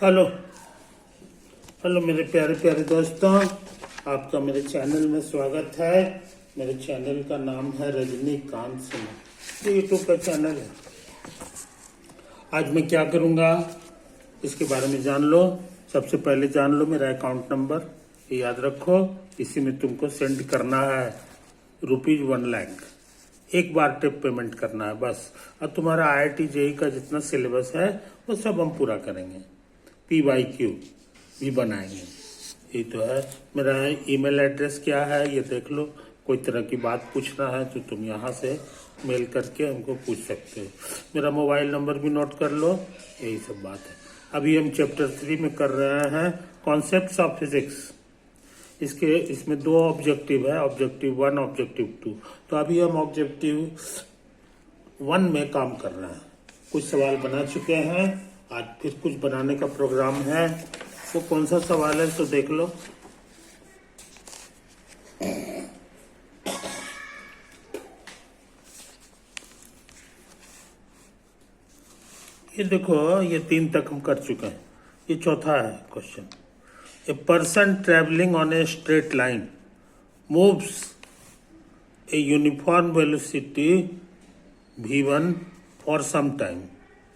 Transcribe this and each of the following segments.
Hello hello मेरे प्यारे प्यारे दोस्तों, आपका मेरे चैनल में स्वागत है। मेरे चैनल का नाम है रजनीकांत सिन्हा, ये यूट्यूब का चैनल है। आज मैं क्या करूंगा इसके बारे में जान लो। सबसे पहले जान लो मेरा अकाउंट नंबर, ये याद रखो। इसी में तुमको सेंड करना है ₹1,00,000। एक बार टिप पेमेंट करना है बस। और तुम्हारा IIT JEE का जितना सिलेबस है वो सब हम पूरा करेंगे। PYQ भी बनाएंगे। ये तो है। मेरा ईमेल एड्रेस क्या है ये देख लो। कोई तरह की बात पूछना है तो तुम यहाँ से मेल करके हमको पूछ सकते हो। मेरा मोबाइल नंबर भी नोट कर लो। यही सब बात है। अभी हम चैप्टर 3 में कर रहे हैं कॉन्सेप्ट्स ऑफ फिजिक्स। इसमें 2 ऑब्जेक्टिव है, ऑब्जेक्टिव 1 ऑब्जेक्टिव 2। तो अभी हम ऑब्जेक्टिव 1 में काम कर रहे हैं। कुछ सवाल बना चुके हैं, आज फिर कुछ बनाने का प्रोग्राम है। वो कौन सा सवाल है तो देख लो। ये देखो, ये 3 तक हम कर चुके हैं। ये चौथा है question. A person travelling on a straight line moves a uniform velocity v1 for some time.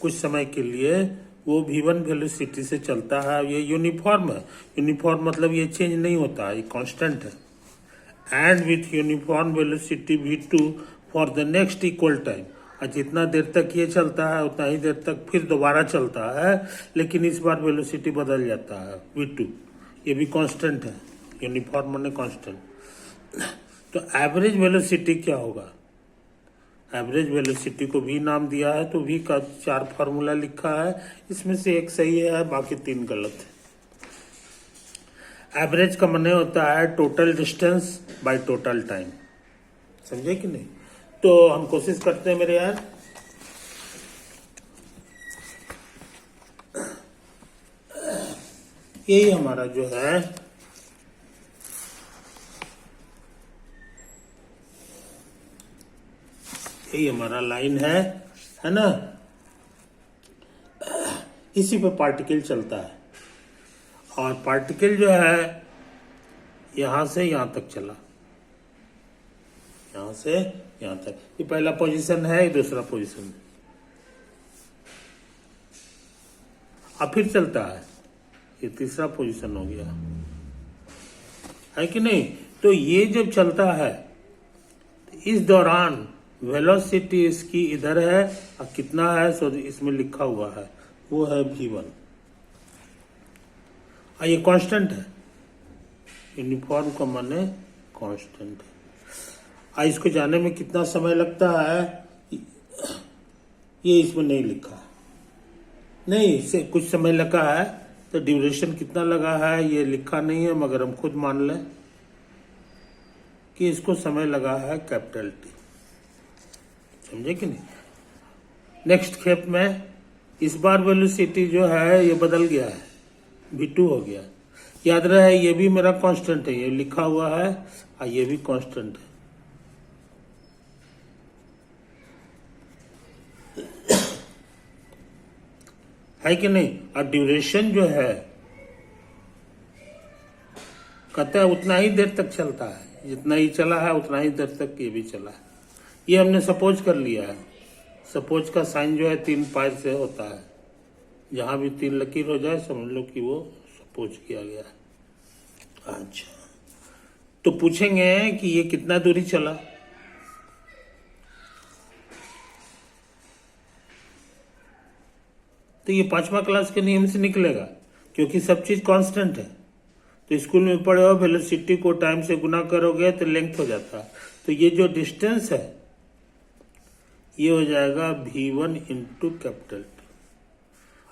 कुछ समय के लिए वो v1 वेलोसिटी से चलता है। ये यूनिफॉर्म है। यूनिफॉर्म मतलब ये चेंज नहीं होता, ये कांस्टेंट है। And with uniform velocity v2 for the next equal time. और जितना देर तक ये चलता है उतना ही देर तक फिर दोबारा चलता है, लेकिन इस बार वेलोसिटी बदल जाता है v2। ये भी कांस्टेंट है। यूनिफॉर्म माने कांस्टेंट। तो एवरेज वेलोसिटी क्या होगा? एवरेज वेलोसिटी को भी नाम दिया है, तो v का 4 फार्मूला लिखा है। इसमें से एक सही है, बाकी 3 गलत है। एवरेज का माने होता है total distance by total time. समझे कि नहीं? तो हम कोशिश करते हैं मेरे यार। यही हमारा जो है यही हमारा लाइन है ना। इसी पे पार्टिकल चलता है, और पार्टिकल जो है यहां से यहां तक चला, यहां से यहां तक। ये पहला पोजीशन है, ये दूसरा पोजीशन है। अब फिर चलता है, ये तीसरा पोजीशन हो गया, है कि नहीं? तो ये जब चलता है इस दौरान वेलोसिटी इसकी इधर है, और कितना है सो इसमें लिखा हुआ है, वो है v1। और ये कांस्टेंट है। यूनिफॉर्म का माने कांस्टेंट है। और इसको जाने में कितना समय लगता है ये इसमें नहीं लिखा, नहीं इससे कुछ समय लगा है। तो ड्यूरेशन कितना लगा है ये लिखा नहीं है, मगर हम खुद मान लें कि इसको समय लगा है कैपिटल T। समझे कि नहीं? नेक्स्ट खेप में इस बार वेलोसिटी जो है ये बदल गया है, v2 हो गया। याद रहे ये भी मेरा कांस्टेंट है, ये लिखा हुआ है, और ये भी कांस्टेंट है कि नहीं? और ड्यूरेशन जो है कहते हैं उतना ही देर तक चलता है, जितना ही चला है उतना ही देर तक ये भी चला है। ये हमने सपोज कर लिया है। सपोज का साइन जो है 3 पाई से होता है। जहां भी 3 लकीर हो जाए समझ लो कि वो सपोज किया गया है। अच्छा, तो पूछेंगे कि ये कितना दूरी चला। तो ये 5वां क्लास के नियम से निकलेगा, क्योंकि सब चीज कांस्टेंट है। तो स्कूल में पढ़े हो वेलोसिटी को टाइम से गुना करोगे तो लेंथ हो जाता है। तो ये जो डिस्टेंस है ये हो जाएगा v1 इंटू कैपिटल T।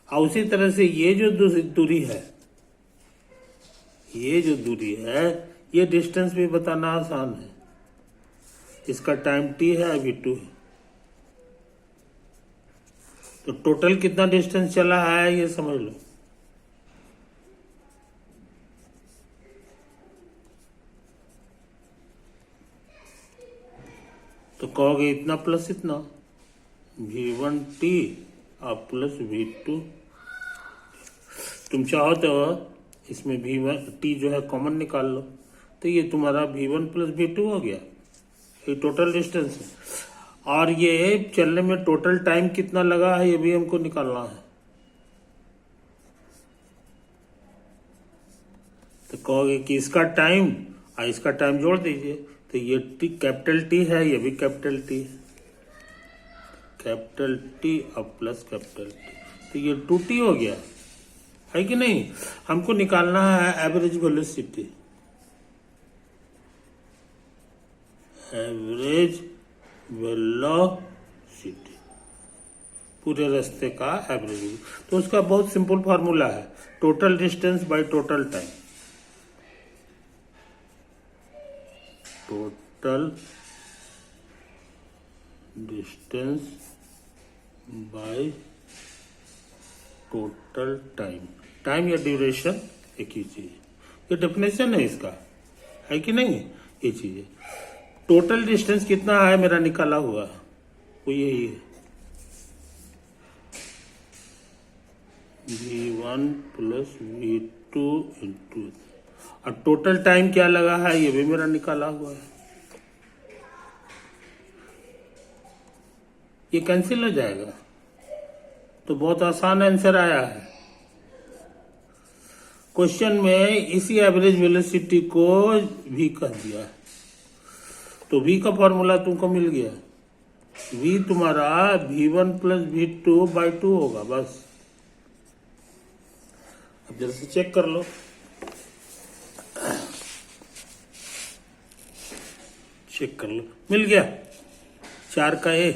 और उसी तरह से ये जो दूरी है, ये डिस्टेंस भी बताना आसान है। इसका टाइम t है, v2 है। तो टोटल कितना डिस्टेंस चला है ये समझ लो। तो कहोगे इतना प्लस इतना, v1t और प्लस v2। तुम चाहो तो इसमें V1 जो है कॉमन निकाल लो, तो ये तुम्हारा V1 प्लस V2 हो गया, ये टोटल डिस्टेंस है। और ये चलने में टोटल टाइम कितना लगा है ये भी हमको निकालना है। तो कहोगे कि इसका टाइम और इसका टाइम जोड़ दीजिए, तो ये टी कैपिटल टी है, ये भी कैपिटल टी है, कैपिटल टी और प्लस कैपिटल टी, तो ये 2T हो गया, है कि नहीं। हमको निकालना है एवरेज वेलोसिटी, एवरेज वेलोसिटी पूरे रास्ते का एवरेज। तो उसका बहुत सिंपल फार्मूला है, total distance by total time, total distance by total time, time या ड्यूरेशन एक ही चीज, ये डेफिनेशन है इसका, है कि नहीं। ये चीज है, टोटल डिस्टेंस कितना है मेरा निकाला हुआ, वो यही है V1 प्लस V2 इंटू, और टोटल टाइम क्या लगा है ये भी मेरा निकाला हुआ है, ये कैंसिल हो जाएगा। तो बहुत आसान आंसर आया है। क्वेश्चन में इसी एवरेज वेलोसिटी को V कह दिया है, तो V का फॉर्मूला तुमको मिल गया, V तुम्हारा V1 प्लस V2 बाई 2 होगा बस। अब जरा से चेक कर लो, चेक कर लो, मिल गया 4 का A।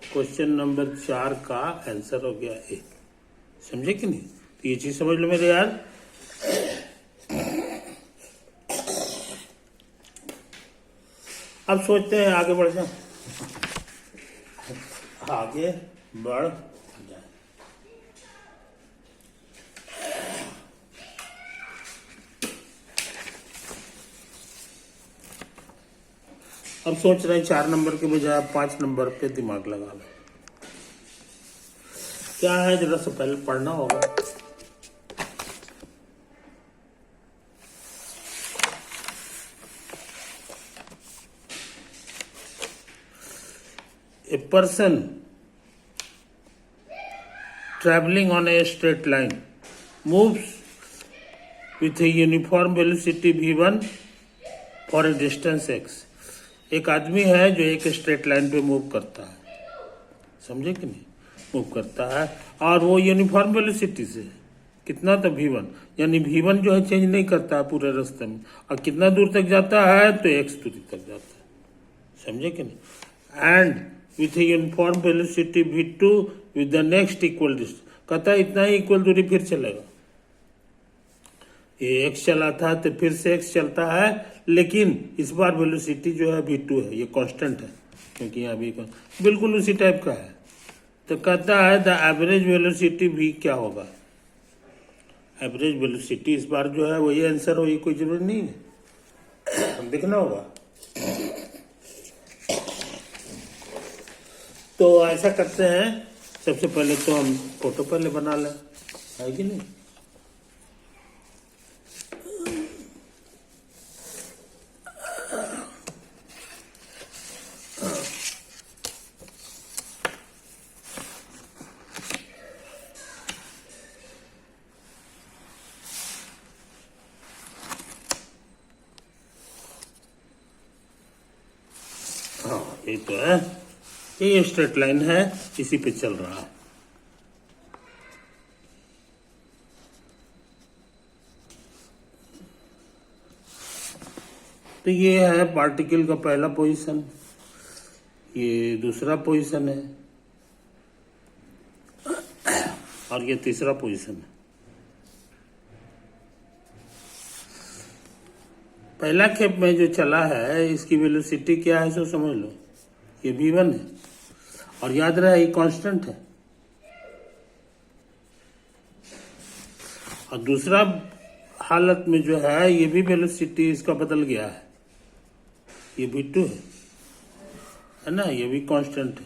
क्वेश्चन नंबर 4 का आंसर हो गया A, समझे कि नहीं। तो ये चीज समझ लो मेरे यार। अब सोचते हैं आगे बढ़ जाए, आगे बढ़ जाए। अब सोच रहे हैं 4 नंबर के बजाय 5 नंबर पे दिमाग लगा लो। क्या है जरा से पहले पढ़ना होगा। A person traveling on a straight line moves with a uniform velocity v1 for a distance x। एक आदमी है जो एक स्ट्रेट लाइन पे मूव करता है, समझे कि नहीं, मूव करता है और वो यूनिफॉर्म वेलोसिटी से, कितना तो v1, यानी v1 जो है चेंज नहीं करता है पूरे रास्ते में, और कितना दूर तक जाता है तो x दूरी तक जाता है, समझे कि नहीं। And with A uniform velocity v2 with the next equal distance, कहता है इतना ही इक्वल दूरी फिर चलेगा। ये x चला था तो फिर से x चलता है, लेकिन इस बार वेलोसिटी जो है v2 है, ये कांस्टेंट है क्योंकि यहाँ भी बिल्कुल उसी टाइप का है। तो कहता है द एवरेज वेलोसिटी v क्या होगा, एवरेज वेलोसिटी इस बार जो है वही आंसर हो, ये कोई जरूरी नहीं है, देखना होगा। तो ऐसा करते हैं, सबसे पहले तो हम फोटो पहले बना लें, है कि नहीं। हाँ ये तो है, ये स्ट्रेट लाइन है, इसी पे चल रहा है। तो ये है पार्टिकल का पहला पोजीशन, ये दूसरा पोजीशन है और ये तीसरा पोजीशन है। पहला खेप में जो चला है इसकी वेलोसिटी क्या है सो समझ लो, ये v1 है और याद रहे ये कांस्टेंट है। और दूसरा हालत में जो है ये भी वेलोसिटी इसका बदल गया है, ये v2 है ना, ये भी कांस्टेंट है।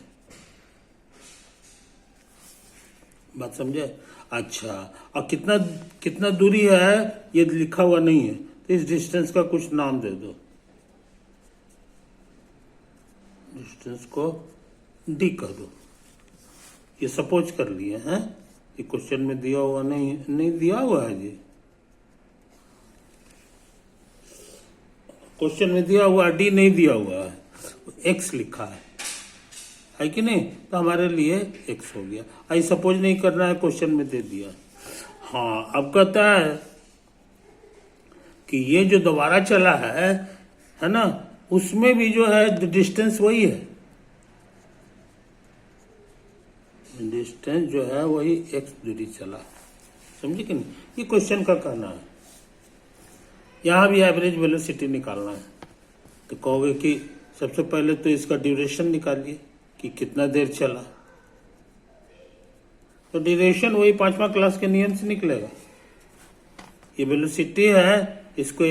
बात समझे? अच्छा, और कितना कितना दूरी है ये लिखा हुआ नहीं है, तो इस डिस्टेंस का कुछ नाम दे दो। डिस्टेंस को डी कर दो। ये सपोज कर लिए हैं, ये क्वेश्चन में दिया हुआ नहीं दिया हुआ है जी। क्वेश्चन में दिया हुआ डी नहीं दिया हुआ है, एक्स लिखा है कि नहीं? तो हमारे लिए एक्स हो गया। आई सपोज नहीं करना है, क्वेश्चन में दे दिया। हाँ, अब कहता है कि ये जो दोबारा चला है ना, उसमें भी जो है डिस्टेंस वही है, डिस्टेंस जो है वही एक्स दूरी चला। समझे कि नहीं? ये क्वेश्चन का कहना है। यहां भी एवरेज वेलोसिटी निकालना है, तो कहोगे कि सबसे पहले तो इसका ड्यूरेशन निकालिए कि कितना देर चला। तो ड्यूरेशन वही 5वां क्लास के नियम से निकलेगा। ये वेलोसिटी है, इसको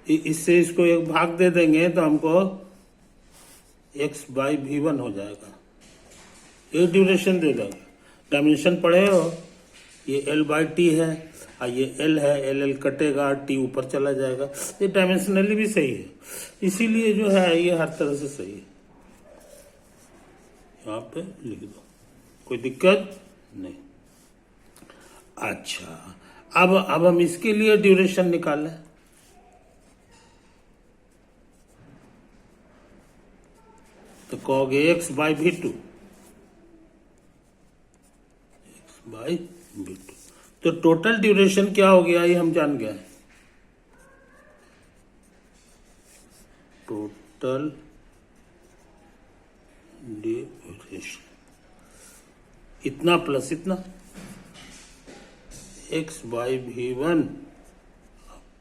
इससे इसको एक भाग दे देंगे तो हमको x/v1 हो जाएगा। ये ड्यूरेशन दे देगा। डायमेंशन पढ़े हो, ये l/t है और ये l है, l कटेगा, t ऊपर चला जाएगा। ये डायमेंशनली भी सही है, इसीलिए जो है ये हर तरह से सही है। यहाँ पे लिख दो, कोई दिक्कत नहीं। अच्छा, अब हम इसके लिए ड्यूरेशन निकालें। तो कहोगे x/v2, x/v2। तो टोटल ड्यूरेशन क्या हो गया ये हम जान गए। टोटल ड्यूरेशन इतना प्लस इतना, x/v1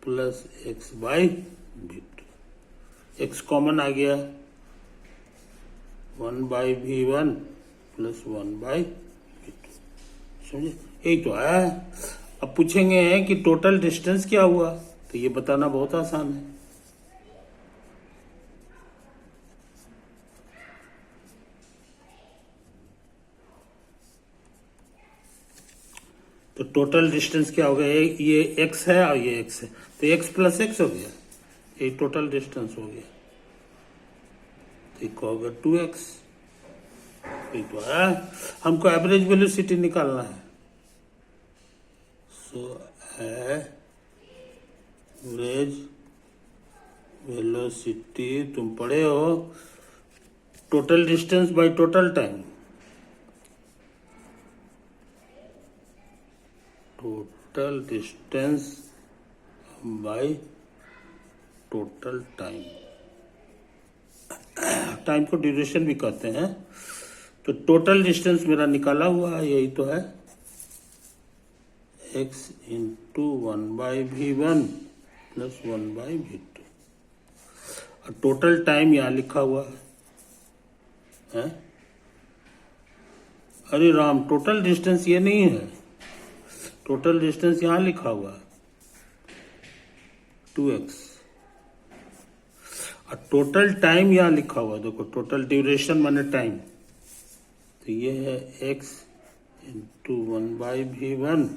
plus x/v2। x common आ गया, 1/v1 प्लस 1/v2। समझे? यही तो आया है। अब पूछेंगे कि टोटल डिस्टेंस क्या हुआ, तो ये बताना बहुत आसान है। तो टोटल डिस्टेंस क्या हो गया, ये x है और ये x है, तो x प्लस x हो गया, ये टोटल डिस्टेंस हो गया। तो होगा 2x। तो है, हमको एवरेज वेलोसिटी निकालना है। सो एवरेज वेलोसिटी तुम पढ़े हो, total distance by total time. Total distance by total time, time को ड्यूरेशन भी कहते हैं। तो टोटल डिस्टेंस मेरा निकाला हुआ है, यही तो है, x into 1/v1 plus 1/v2। और टोटल टाइम यहां लिखा हुआ है। अरे राम, टोटल डिस्टेंस ये नहीं है, टोटल डिस्टेंस यहां लिखा हुआ है 2x। और टोटल टाइम यहां लिखा हुआ, देखो टोटल ड्यूरेशन माने टाइम, तो ये है x into 1/v1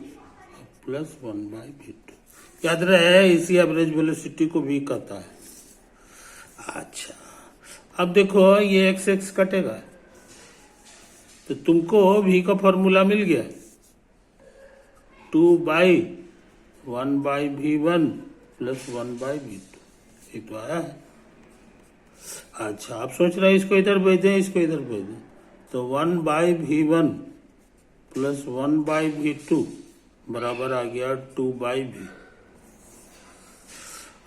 plus 1/v2। याद रहे, इसी एवरेज वेलोसिटी को भी कहता है। अच्छा, अब देखो ये x कटेगा, तो तुमको v का फॉर्मूला मिल गया, 2/1/v1 प्लस 1/v2। ये तो आया है। अच्छा, आप सोच रहे हैं इसको इधर भेज दें, इसको इधर भेज दें, तो 1/v1 प्लस 1/v2 बराबर आ गया 2/v।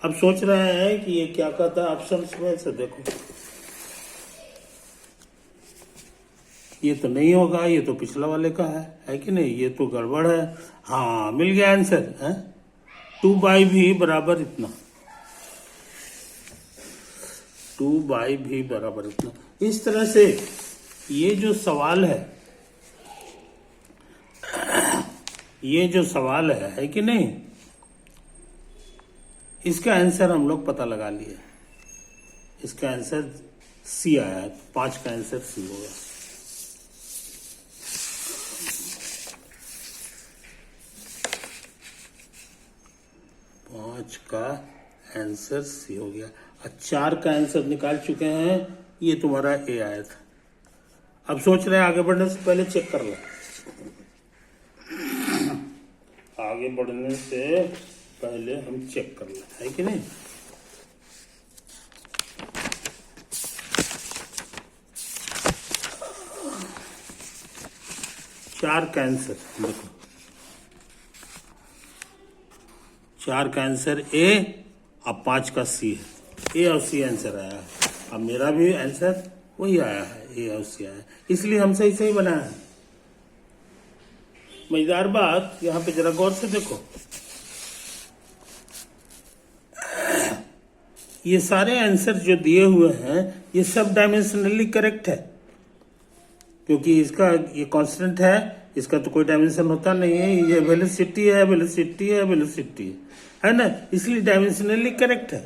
अब सोच रहे हैं कि ये क्या कहता है ऑप्शन में से, देखो ये तो नहीं होगा, ये तो पिछला वाले का है कि नहीं? ये तो गड़बड़ है। हाँ, मिल गया आंसर है, 2/v बराबर इतना, 2/v बराबर इतना। इस तरह से ये जो सवाल है, ये जो सवाल है कि नहीं, इसका आंसर हम लोग पता लगा लिए। इसका आंसर सी आया, 5 का आंसर सी होगा। 5 का आंसर सी हो गया। 4 का आंसर निकाल चुके हैं, ये तुम्हारा ए आया था। अब सोच रहे हैं आगे बढ़ने से पहले चेक कर लो। आगे बढ़ने से पहले हम चेक कर लें, है कि नहीं। चार का आंसर देखो, 4 का आंसर ए, अब 5 का सी है। ए और सी आंसर आया है। अब मेरा भी आंसर वही आया है, ए और सी आया है, इसलिए हम सही सही बनाया है। मजेदार बात, यहाँ पे जरा गौर से देखो, ये सारे आंसर जो दिए हुए हैं ये सब डायमेंशनली करेक्ट है, क्योंकि इसका ये कांस्टेंट है, इसका तो कोई डायमेंशन होता नहीं है। ये वेलोसिटी है, वेलोसिटी है, वेलोसिटी है ना, इसलिए डायमेंशनली करेक्ट है।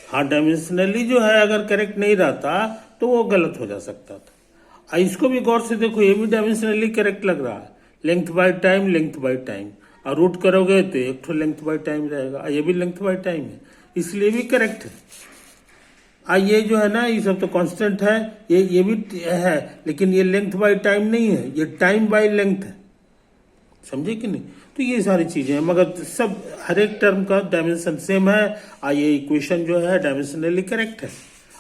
हाँ, डायमेंशनली जो है अगर करेक्ट नहीं रहता तो वो गलत हो जा सकता था। इसको भी गौर से देखो, ये भी डायमेंशनली करेक्ट लग रहा है। Length by time, length by time, और रूट करोगे तो एक तो लेंथ बाय टाइम रहेगा, ये भी लेंथ बाय टाइम है, इसलिए भी करेक्ट है। ये जो है ना, ये सब तो कांस्टेंट है, ये भी है, लेकिन ये लेंथ बाय टाइम नहीं है, ये टाइम बाय लेंथ है। समझे कि नहीं। तो ये सारी चीजें हैं, मगर सब हर एक टर्म का डायमेंशन सेम है। ये इक्वेशन जो है डायमेंशनली करेक्ट है।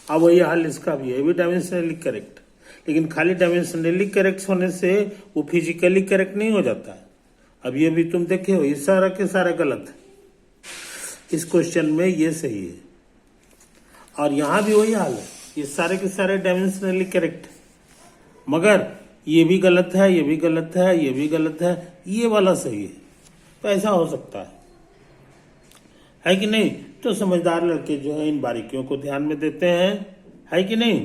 अब वही हाल इसका भी है, ये भी डायमेंशनली करेक्ट, लेकिन खाली डायमेंशनली करेक्ट होने से वो फिजिकली करेक्ट नहीं हो जाता है। अब ये भी तुम देखे हो, ये सारा के सारा गलत है। इस क्वेश्चन में ये सही है, और यहां भी वही हाल है, ये सारे के सारे डायमेंशनली करेक्ट है, मगर ये भी गलत है, ये भी गलत है, ये भी गलत है, ये वाला सही है। तो ऐसा हो सकता है कि नहीं। तो समझदार लड़के जो है इन बारीकियों को ध्यान में देते हैं, है कि नहीं।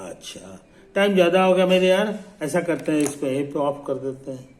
अच्छा, टाइम ज्यादा हो गया मेरे यार, ऐसा करते हैं, इसको यहीं पे ऑफ कर देते हैं।